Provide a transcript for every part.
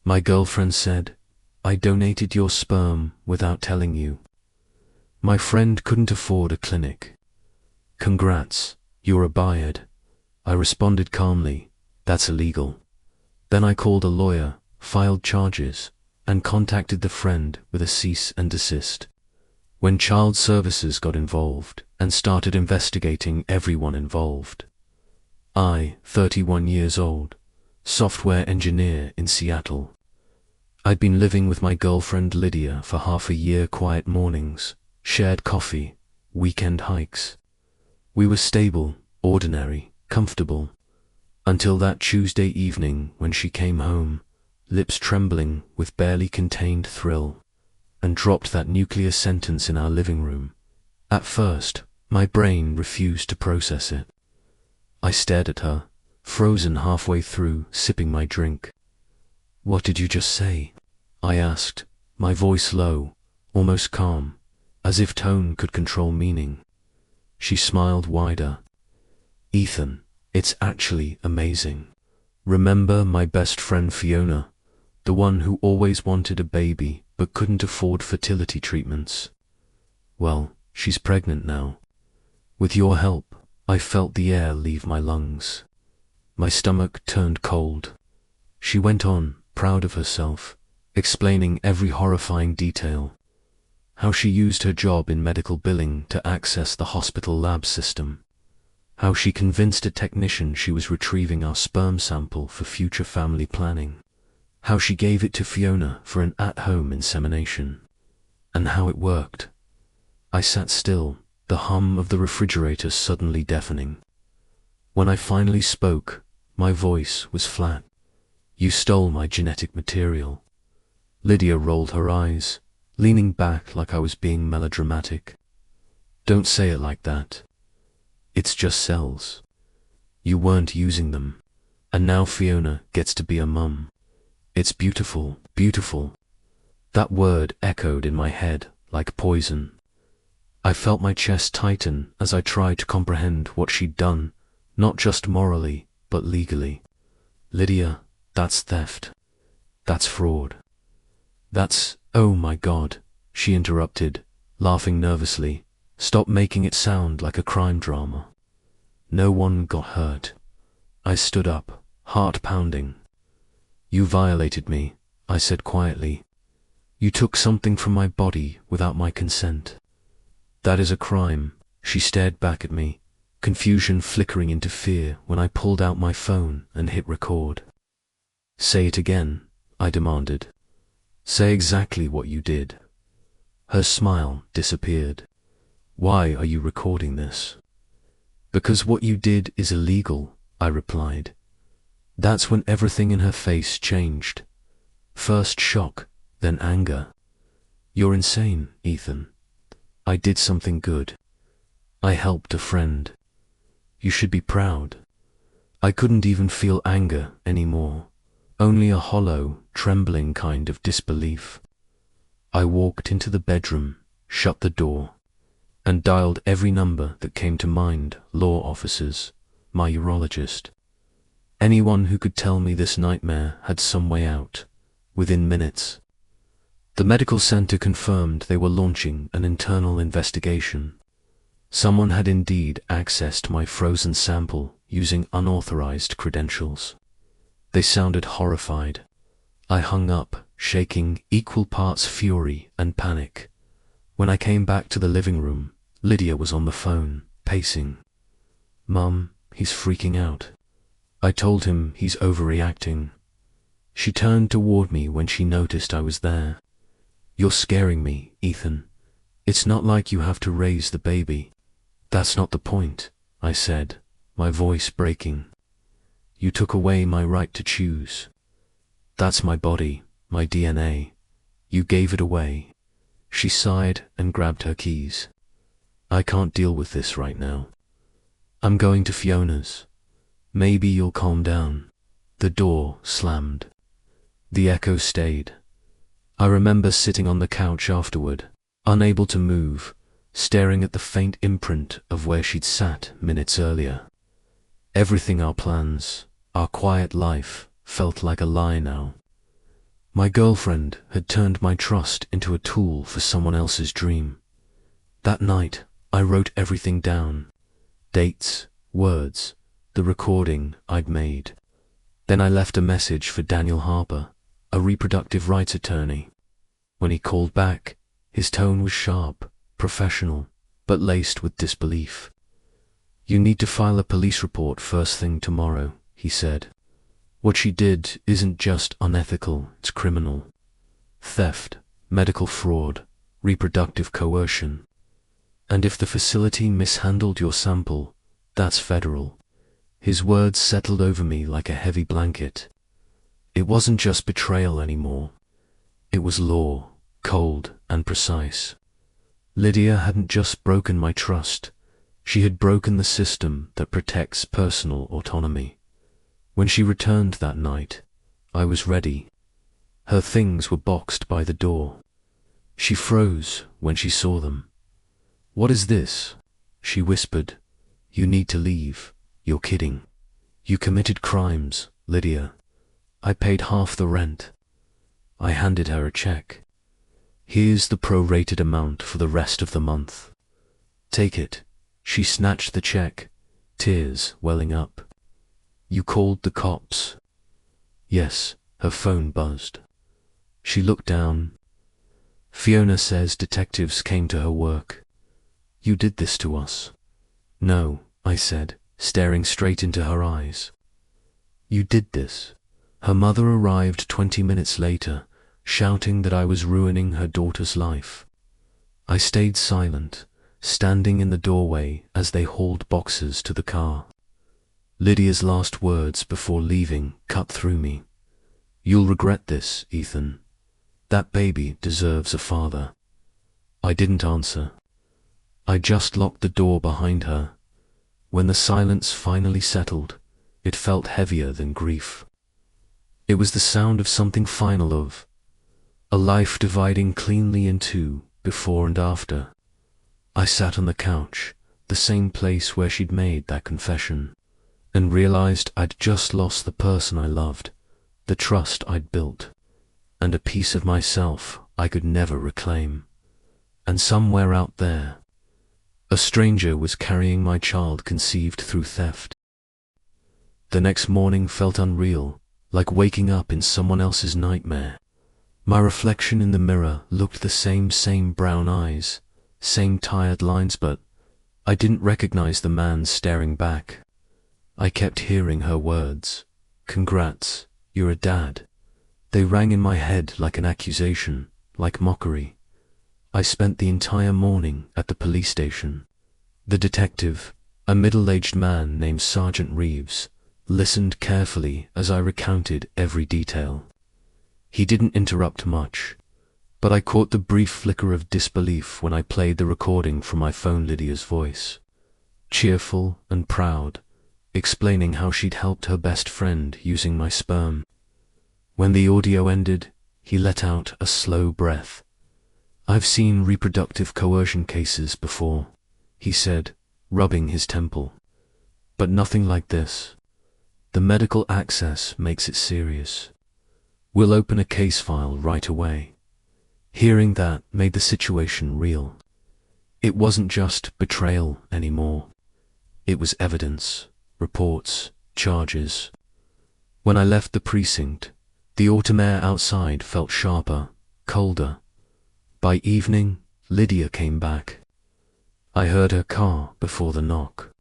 My girlfriend said, "I donated your sperm without telling you. My friend couldn't afford a clinic. Congrats, you're a buyer." I responded calmly, "That's illegal." Then I called a lawyer, filed charges, and contacted the friend with a cease and desist. When child services got involved and started investigating everyone involved. I, 31 years old, software engineer in Seattle. I'd been living with my girlfriend Lydia for half a year, quiet mornings, shared coffee, weekend hikes. We were stable, ordinary, comfortable, until that Tuesday evening when she came home, lips trembling with barely contained thrill, and dropped that nuclear sentence in our living room. At first, my brain refused to process it. I stared at her, frozen halfway through, sipping my drink. "What did you just say?" I asked, my voice low, almost calm, as if tone could control meaning. She smiled wider. "Ethan, it's actually amazing. Remember my best friend Fiona, the one who always wanted a baby but couldn't afford fertility treatments? Well, she's pregnant now. With your help, I felt the air leave my lungs. My stomach turned cold." She went on, proud of herself, explaining every horrifying detail. How she used her job in medical billing to access the hospital lab system. How she convinced a technician she was retrieving our sperm sample for future family planning. How she gave it to Fiona for an at-home insemination. And how it worked. I sat still, the hum of the refrigerator suddenly deafening. When I finally spoke, my voice was flat. "You stole my genetic material." Lydia rolled her eyes, leaning back like I was being melodramatic. "Don't say it like that. It's just cells. You weren't using them. And now Fiona gets to be a mum. It's beautiful, beautiful." That word echoed in my head like poison. I felt my chest tighten as I tried to comprehend what she'd done, not just morally, but legally. "Lydia, that's theft. That's fraud. That's, oh my God," she interrupted, laughing nervously. "Stop making it sound like a crime drama. No one got hurt." I stood up, heart pounding. "You violated me," I said quietly. "You took something from my body without my consent. That is a crime." She stared back at me, confusion flickering into fear when I pulled out my phone and hit record. "Say it again," I demanded. "Say exactly what you did." Her smile disappeared. "Why are you recording this?" "Because what you did is illegal," I replied. That's when everything in her face changed. First shock, then anger. "You're insane, Ethan. I did something good. I helped a friend. You should be proud." I couldn't even feel anger anymore, only a hollow, trembling kind of disbelief. I walked into the bedroom, shut the door, and dialed every number that came to mind: law officers, my urologist. Anyone who could tell me this nightmare had some way out, within minutes. The medical center confirmed they were launching an internal investigation. Someone had indeed accessed my frozen sample using unauthorized credentials. They sounded horrified. I hung up, shaking equal parts fury and panic. When I came back to the living room, Lydia was on the phone, pacing. "Mum, he's freaking out. I told him he's overreacting." She turned toward me when she noticed I was there. "You're scaring me, Ethan. It's not like you have to raise the baby." "That's not the point," I said, my voice breaking. "You took away my right to choose. That's my body, my DNA. You gave it away." She sighed and grabbed her keys. "I can't deal with this right now. I'm going to Fiona's. Maybe you'll calm down." The door slammed. The echo stayed. I remember sitting on the couch afterward, unable to move, staring at the faint imprint of where she'd sat minutes earlier. Everything, our plans, our quiet life, felt like a lie now. My girlfriend had turned my trust into a tool for someone else's dream. That night, I wrote everything down. Dates, words, the recording I'd made. Then I left a message for Daniel Harper, a reproductive rights attorney. When he called back, his tone was sharp, professional, but laced with disbelief. "You need to file a police report first thing tomorrow," he said. "What she did isn't just unethical, it's criminal. Theft, medical fraud, reproductive coercion. And if the facility mishandled your sample, that's federal." His words settled over me like a heavy blanket. It wasn't just betrayal anymore. It was law, cold and precise. Lydia hadn't just broken my trust. She had broken the system that protects personal autonomy. When she returned that night, I was ready. Her things were boxed by the door. She froze when she saw them. "What is this?" she whispered. "You need to leave. You're kidding. You committed crimes, Lydia. I paid half the rent." I handed her a check. "Here's the prorated amount for the rest of the month. Take it." She snatched the check, tears welling up. "You called the cops?" "Yes." Her phone buzzed. She looked down. "Fiona says detectives came to her work. You did this to us." "No," I said, staring straight into her eyes. "You did this." Her mother arrived 20 minutes later, shouting that I was ruining her daughter's life. I stayed silent, standing in the doorway as they hauled boxes to the car. Lydia's last words before leaving cut through me. "You'll regret this, Ethan. That baby deserves a father." I didn't answer. I just locked the door behind her. When the silence finally settled, it felt heavier than grief. It was the sound of something final, of a life dividing cleanly in two, before and after. I sat on the couch, the same place where she'd made that confession, and realized I'd just lost the person I loved, the trust I'd built, and a piece of myself I could never reclaim. And somewhere out there, a stranger was carrying my child conceived through theft. The next morning felt unreal, like waking up in someone else's nightmare. My reflection in the mirror looked the same brown eyes, same tired lines, but I didn't recognize the man staring back. I kept hearing her words. "Congrats, you're a dad." They rang in my head like an accusation, like mockery. I spent the entire morning at the police station. The detective, a middle-aged man named Sergeant Reeves, listened carefully as I recounted every detail. He didn't interrupt much, but I caught the brief flicker of disbelief when I played the recording from my phone. Lydia's voice, cheerful and proud, explaining how she'd helped her best friend using my sperm. When the audio ended, he let out a slow breath. "I've seen reproductive coercion cases before," he said, rubbing his temple. "But nothing like this. The medical access makes it serious. We'll open a case file right away." Hearing that made the situation real. It wasn't just betrayal anymore. It was evidence, reports, charges. When I left the precinct, the autumn air outside felt sharper, colder. By evening, Lydia came back. I heard her car before the knock.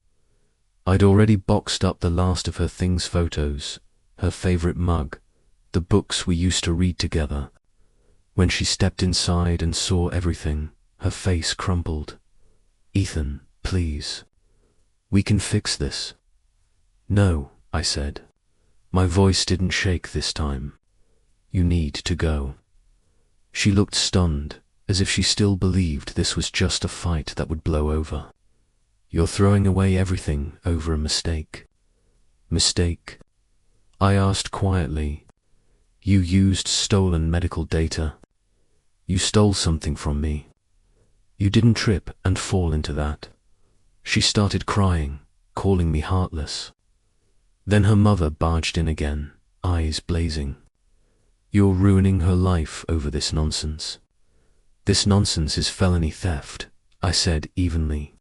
I'd already boxed up the last of her things: photos, her favorite mug, the books we used to read together. When she stepped inside and saw everything, her face crumpled. "Ethan, please. We can fix this." "No," I said. My voice didn't shake this time. "You need to go." She looked stunned, as if she still believed this was just a fight that would blow over. "You're throwing away everything over a mistake." "Mistake?" I asked quietly. "You used stolen medical data. You stole something from me. You didn't trip and fall into that." She started crying, calling me heartless. Then her mother barged in again, eyes blazing. You're ruining her life over this nonsense. This nonsense is felony theft, I said evenly.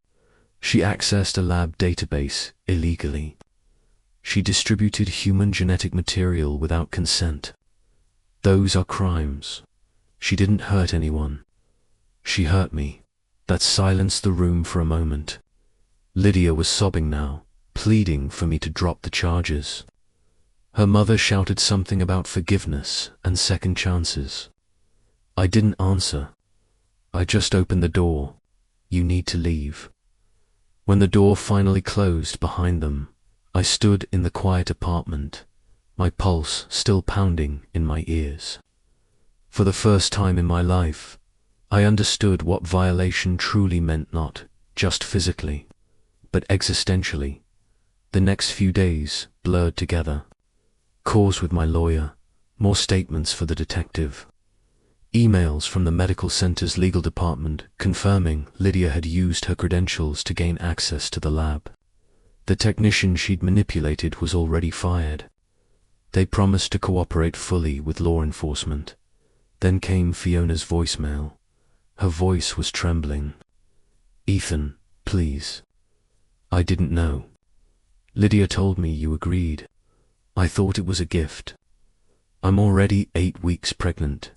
She accessed a lab database illegally. She distributed human genetic material without consent. Those are crimes. She didn't hurt anyone. She hurt me. That silenced the room for a moment. Lydia was sobbing now, pleading for me to drop the charges. Her mother shouted something about forgiveness and second chances. I didn't answer. I just opened the door. You need to leave. When the door finally closed behind them, I stood in the quiet apartment, my pulse still pounding in my ears. For the first time in my life, I understood what violation truly meant, not just physically, but existentially. The next few days blurred together. Calls with my lawyer, more statements for the detective. Emails from the medical center's legal department confirming Lydia had used her credentials to gain access to the lab. The technician she'd manipulated was already fired. They promised to cooperate fully with law enforcement. Then came Fiona's voicemail. Her voice was trembling. Ethan, please. I didn't know. Lydia told me you agreed. I thought it was a gift. I'm already 8 weeks pregnant.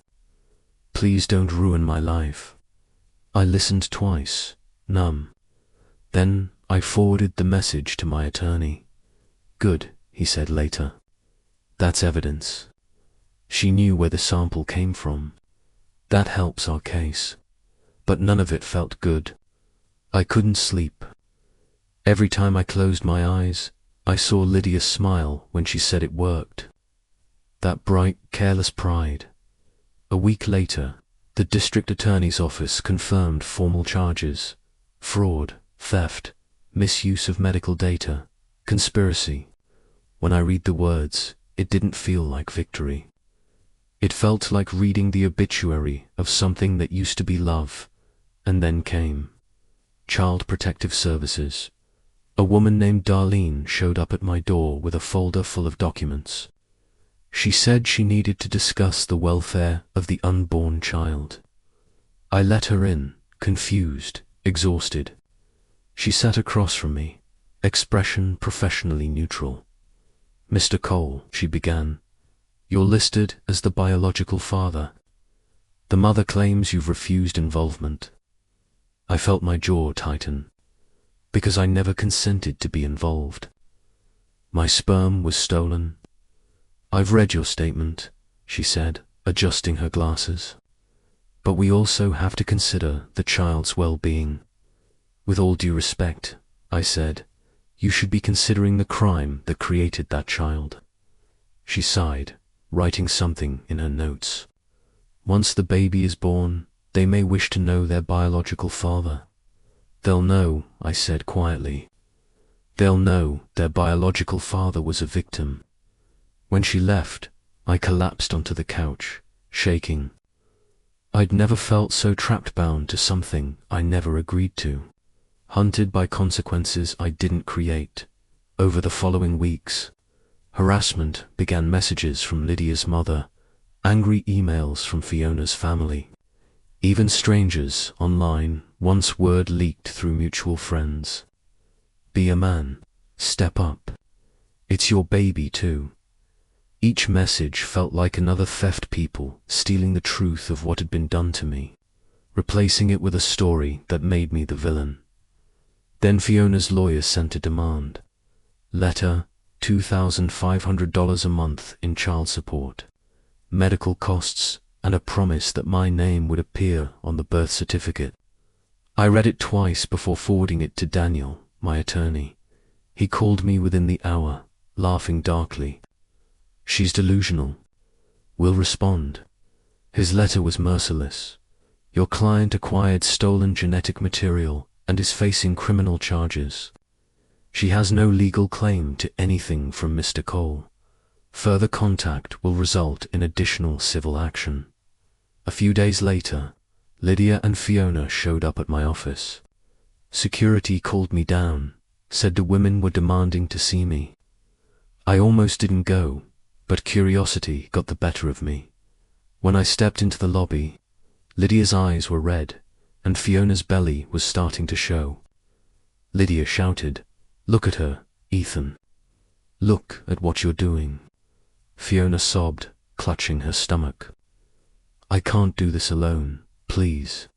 Please don't ruin my life. I listened twice, numb. Then I forwarded the message to my attorney. Good, he said later. That's evidence. She knew where the sample came from. That helps our case. But none of it felt good. I couldn't sleep. Every time I closed my eyes, I saw Lydia smile when she said it worked. That bright, careless pride. A week later, the district attorney's office confirmed formal charges: fraud, theft, misuse of medical data, conspiracy. When I read the words, it didn't feel like victory. It felt like reading the obituary of something that used to be love, and then came Child Protective Services. A woman named Darlene showed up at my door with a folder full of documents. She said she needed to discuss the welfare of the unborn child. I let her in, confused, exhausted. She sat across from me, expression professionally neutral. Mr. Cole, she began, you're listed as the biological father. The mother claims you've refused involvement. I felt my jaw tighten, because I never consented to be involved. My sperm was stolen. I've read your statement, she said, adjusting her glasses. But we also have to consider the child's well-being. With all due respect, I said, you should be considering the crime that created that child. She sighed, writing something in her notes. Once the baby is born, they may wish to know their biological father. They'll know, I said quietly. They'll know their biological father was a victim. When she left, I collapsed onto the couch, shaking. I'd never felt so trapped, bound to something I never agreed to, hunted by consequences I didn't create. Over the following weeks, harassment began: messages from Lydia's mother, angry emails from Fiona's family, even strangers online. Once word leaked through mutual friends. Be a man. Step up. It's your baby too. Each message felt like another theft, people stealing the truth of what had been done to me, replacing it with a story that made me the villain. Then Fiona's lawyer sent a demand. Letter, $2,500 a month in child support, medical costs, and a promise that my name would appear on the birth certificate. I read it twice before forwarding it to Daniel, my attorney. He called me within the hour, laughing darkly. She's delusional. We'll respond. His letter was merciless. Your client acquired stolen genetic material and is facing criminal charges. She has no legal claim to anything from Mr. Cole. Further contact will result in additional civil action. A few days later, Lydia and Fiona showed up at my office. Security called me down, said the women were demanding to see me. I almost didn't go, but curiosity got the better of me. When I stepped into the lobby, Lydia's eyes were red, and Fiona's belly was starting to show. Lydia shouted, "Look at her, Ethan. Look at what you're doing." Fiona sobbed, clutching her stomach. "I can't do this alone, please."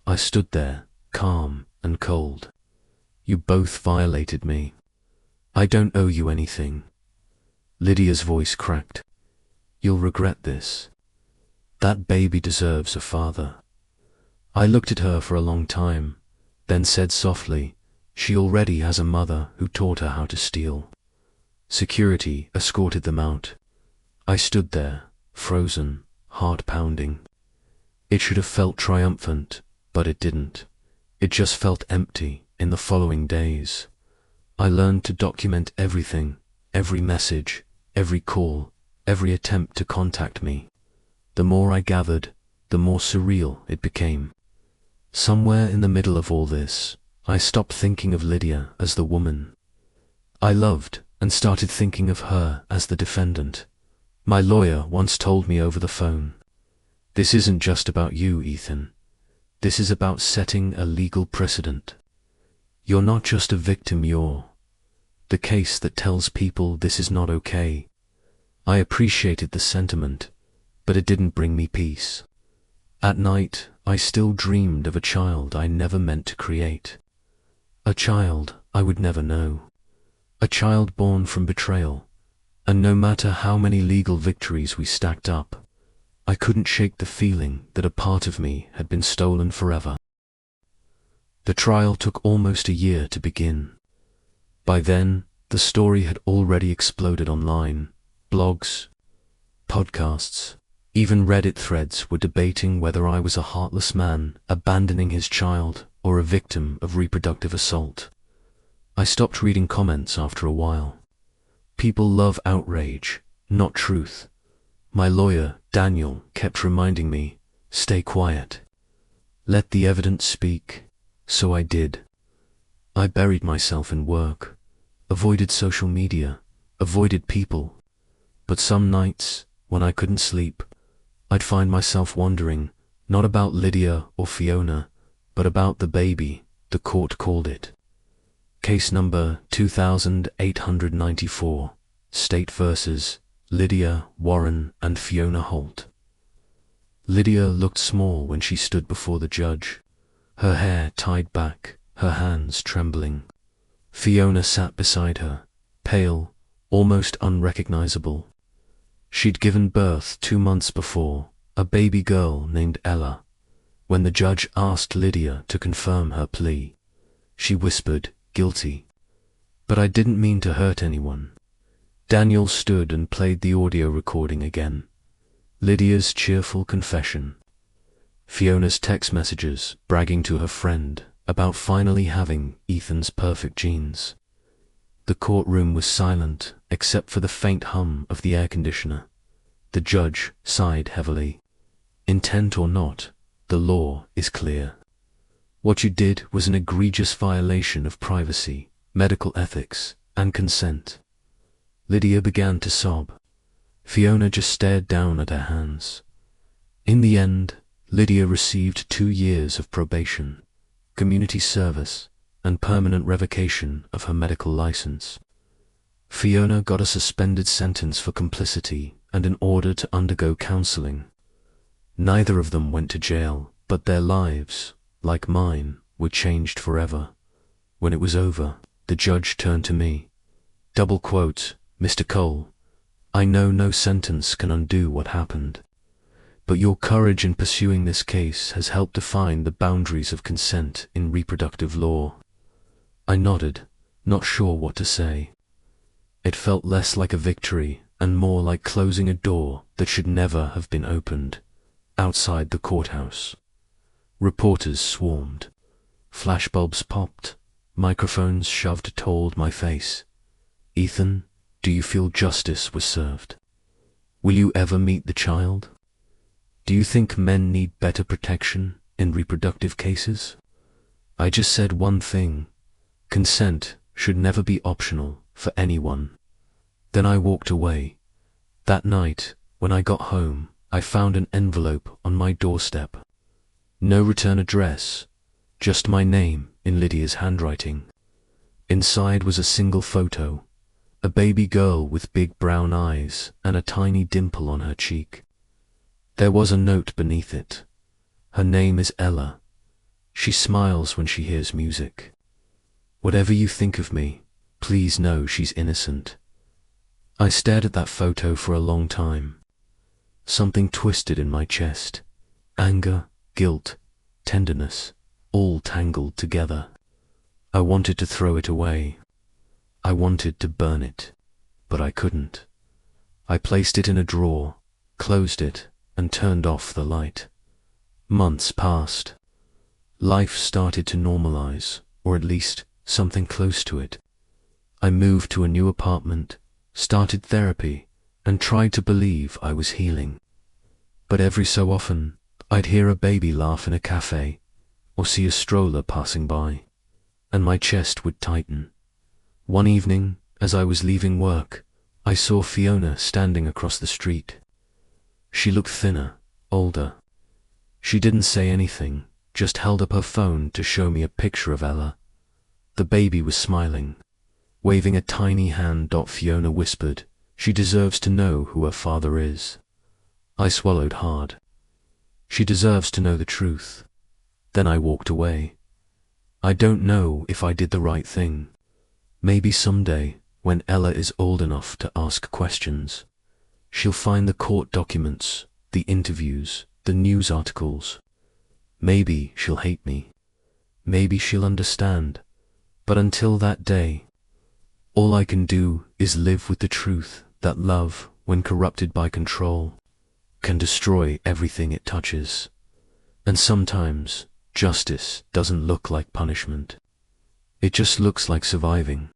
I stood there, calm and cold. "You both violated me. I don't owe you anything." Lydia's voice cracked. "You'll regret this. That baby deserves a father." I looked at her for a long time, then said softly, "She already has a mother who taught her how to steal." Security escorted them out. I stood there, frozen, heart pounding. It should have felt triumphant, but it didn't. It just felt empty in the following days. I learned to document everything, every message, every call, every attempt to contact me. The more I gathered, the more surreal it became. Somewhere in the middle of all this, I stopped thinking of Lydia as the woman I loved and started thinking of her as the defendant. My lawyer once told me over the phone, "This isn't just about you, Ethan. This is about setting a legal precedent. You're not just a victim, you're the case that tells people this is not okay." I appreciated the sentiment, but it didn't bring me peace. At night, I still dreamed of a child I never meant to create. A child I would never know. A child born from betrayal. And no matter how many legal victories we stacked up, I couldn't shake the feeling that a part of me had been stolen forever. The trial took almost a year to begin. By then, the story had already exploded online. Blogs, podcasts, even Reddit threads were debating whether I was a heartless man abandoning his child or a victim of reproductive assault. I stopped reading comments after a while. People love outrage, not truth. My lawyer, Daniel, kept reminding me, "Stay quiet. Let the evidence speak." So I did. I buried myself in work, avoided social media, avoided people. But some nights, when I couldn't sleep, I'd find myself wondering, not about Lydia or Fiona, but about the baby the court called it. Case number 2894, State versus Lydia Warren and Fiona Holt. Lydia looked small when she stood before the judge, her hair tied back, her hands trembling. Fiona sat beside her, pale, almost unrecognizable. She'd given birth 2 months before, a baby girl named Ella. When the judge asked Lydia to confirm her plea, she whispered, "Guilty." But I didn't mean to hurt anyone. Daniel stood and played the audio recording again. Lydia's cheerful confession. Fiona's text messages bragging to her friend about finally having Ethan's perfect genes. The courtroom was silent except for the faint hum of the air conditioner. The judge sighed heavily. "Intent or not, the law is clear. What you did was an egregious violation of privacy, medical ethics, and consent." Lydia began to sob. Fiona just stared down at her hands. In the end, Lydia received 2 years of probation, community service, and permanent revocation of her medical license. Fiona got a suspended sentence for complicity and an order to undergo counseling. Neither of them went to jail, but their lives, like mine, were changed forever. When it was over, the judge turned to me. Double quote, "Mr. Cole, I know no sentence can undo what happened, but your courage in pursuing this case has helped define the boundaries of consent in reproductive law." I nodded, not sure what to say. It felt less like a victory and more like closing a door that should never have been opened. Outside the courthouse, reporters swarmed. Flashbulbs popped. Microphones shoved toward my face. "Ethan, do you feel justice was served? Will you ever meet the child? Do you think men need better protection in reproductive cases?" I just said one thing: consent should never be optional for anyone. Then I walked away. That night, when I got home, I found an envelope on my doorstep. No return address, just my name in Lydia's handwriting. Inside was a single photo, a baby girl with big brown eyes and a tiny dimple on her cheek. There was a note beneath it. Her name is Ella. She smiles when she hears music. Whatever you think of me, please know she's innocent. I stared at that photo for a long time. Something twisted in my chest. Anger, guilt, tenderness, all tangled together. I wanted to throw it away. I wanted to burn it, but I couldn't. I placed it in a drawer, closed it, and turned off the light. Months passed. Life started to normalize, or at least something close to it. I moved to a new apartment, started therapy, and tried to believe I was healing. But every so often, I'd hear a baby laugh in a cafe, or see a stroller passing by, and my chest would tighten. One evening, as I was leaving work, I saw Fiona standing across the street. She looked thinner, older. She didn't say anything, just held up her phone to show me a picture of Ella. The baby was smiling, waving a tiny hand. Fiona whispered, "She deserves to know who her father is." I swallowed hard. She deserves to know the truth. Then I walked away. I don't know if I did the right thing. Maybe someday, when Ella is old enough to ask questions, she'll find the court documents, the interviews, the news articles. Maybe she'll hate me. Maybe she'll understand. But until that day, all I can do is live with the truth that love, when corrupted by control, can destroy everything it touches. And sometimes, justice doesn't look like punishment. It just looks like surviving.